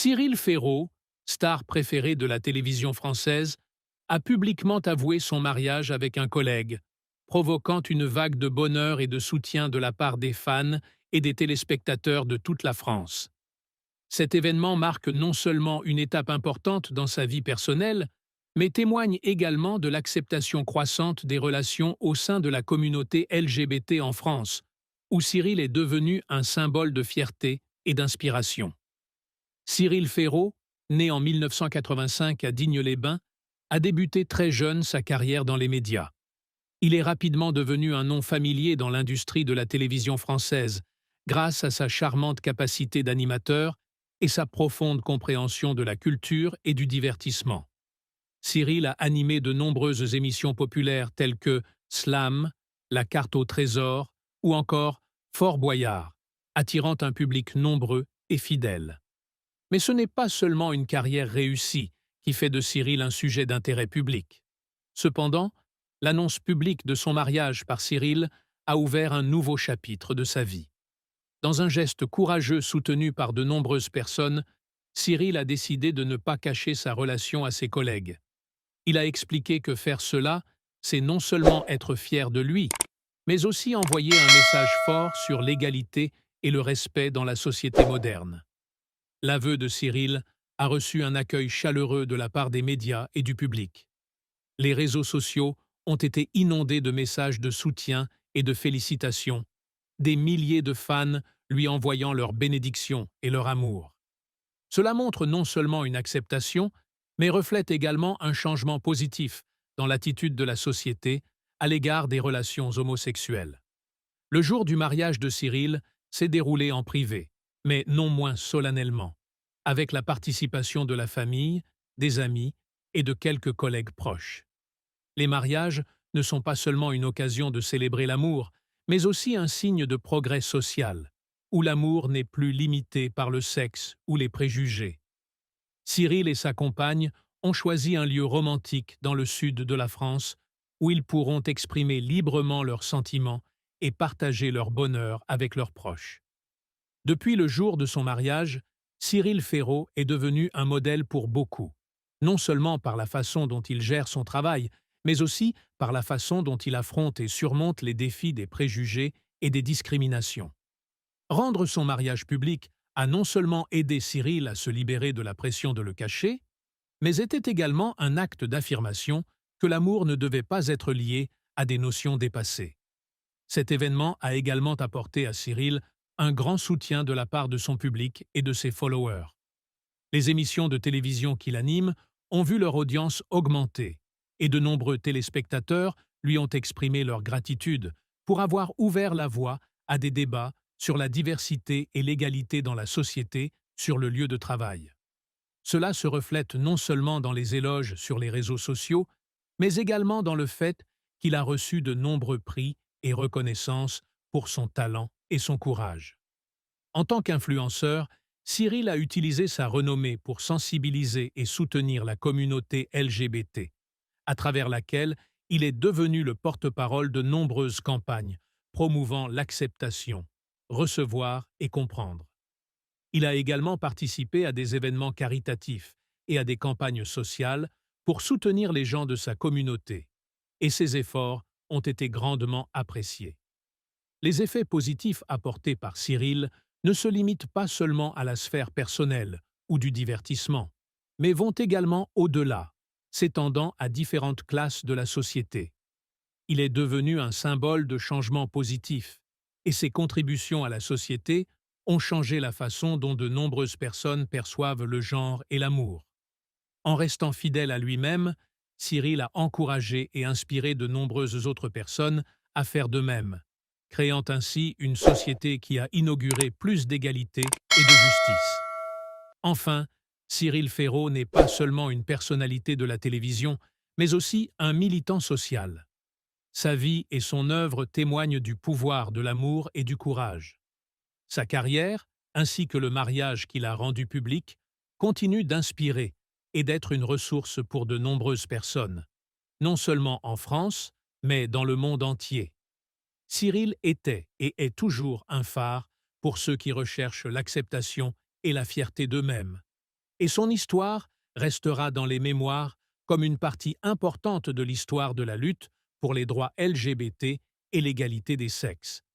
Cyril Ferraud, star préféré de la télévision française, a publiquement avoué son mariage avec un collègue, provoquant une vague de bonheur et de soutien de la part des fans et des téléspectateurs de toute la France. Cet événement marque non seulement une étape importante dans sa vie personnelle, mais témoigne également de l'acceptation croissante des relations au sein de la communauté LGBT en France, où Cyril est devenu un symbole de fierté et d'inspiration. Cyril Ferraud, né en 1985 à Digne-les-Bains, a débuté très jeune sa carrière dans les médias. Il est rapidement devenu un nom familier dans l'industrie de la télévision française, grâce à sa charmante capacité d'animateur et sa profonde compréhension de la culture et du divertissement. Cyril a animé de nombreuses émissions populaires telles que Slam, La carte au trésor ou encore Fort Boyard, attirant un public nombreux et fidèle. Mais ce n'est pas seulement une carrière réussie qui fait de Cyril un sujet d'intérêt public. Cependant, l'annonce publique de son mariage par Cyril a ouvert un nouveau chapitre de sa vie. Dans un geste courageux soutenu par de nombreuses personnes, Cyril a décidé de ne pas cacher sa relation à ses collègues. Il a expliqué que faire cela, c'est non seulement être fier de lui, mais aussi envoyer un message fort sur l'égalité et le respect dans la société moderne. L'aveu de Cyril a reçu un accueil chaleureux de la part des médias et du public. Les réseaux sociaux ont été inondés de messages de soutien et de félicitations, des milliers de fans lui envoyant leur bénédiction et leur amour. Cela montre non seulement une acceptation, mais reflète également un changement positif dans l'attitude de la société à l'égard des relations homosexuelles. Le jour du mariage de Cyril s'est déroulé en privé, mais non moins solennellement, avec la participation de la famille, des amis et de quelques collègues proches. Les mariages ne sont pas seulement une occasion de célébrer l'amour, mais aussi un signe de progrès social, où l'amour n'est plus limité par le sexe ou les préjugés. Cyril et sa compagne ont choisi un lieu romantique dans le sud de la France, où ils pourront exprimer librement leurs sentiments et partager leur bonheur avec leurs proches. Depuis le jour de son mariage, Cyril Ferraud est devenu un modèle pour beaucoup, non seulement par la façon dont il gère son travail, mais aussi par la façon dont il affronte et surmonte les défis des préjugés et des discriminations. Rendre son mariage public a non seulement aidé Cyril à se libérer de la pression de le cacher, mais était également un acte d'affirmation que l'amour ne devait pas être lié à des notions dépassées. Cet événement a également apporté à Cyril un grand soutien de la part de son public et de ses followers. Les émissions de télévision qu'il anime ont vu leur audience augmenter, et de nombreux téléspectateurs lui ont exprimé leur gratitude pour avoir ouvert la voie à des débats sur la diversité et l'égalité dans la société sur le lieu de travail. Cela se reflète non seulement dans les éloges sur les réseaux sociaux, mais également dans le fait qu'il a reçu de nombreux prix et reconnaissances pour son talent et son courage. En tant qu'influenceur, Cyril a utilisé sa renommée pour sensibiliser et soutenir la communauté LGBT, à travers laquelle il est devenu le porte-parole de nombreuses campagnes promouvant l'acceptation, recevoir et comprendre. Il a également participé à des événements caritatifs et à des campagnes sociales pour soutenir les gens de sa communauté, et ses efforts ont été grandement appréciés. Les effets positifs apportés par Cyril ne se limitent pas seulement à la sphère personnelle ou du divertissement, mais vont également au-delà, s'étendant à différentes classes de la société. Il est devenu un symbole de changement positif, et ses contributions à la société ont changé la façon dont de nombreuses personnes perçoivent le genre et l'amour. En restant fidèle à lui-même, Cyril a encouragé et inspiré de nombreuses autres personnes à faire de même, créant ainsi une société qui a inauguré plus d'égalité et de justice. Enfin, Cyril Ferraud n'est pas seulement une personnalité de la télévision, mais aussi un militant social. Sa vie et son œuvre témoignent du pouvoir de l'amour et du courage. Sa carrière, ainsi que le mariage qu'il a rendu public, continuent d'inspirer et d'être une ressource pour de nombreuses personnes, non seulement en France, mais dans le monde entier. Cyril était et est toujours un phare pour ceux qui recherchent l'acceptation et la fierté d'eux-mêmes, Et son histoire restera dans les mémoires comme une partie importante de l'histoire de la lutte pour les droits LGBT et l'égalité des sexes.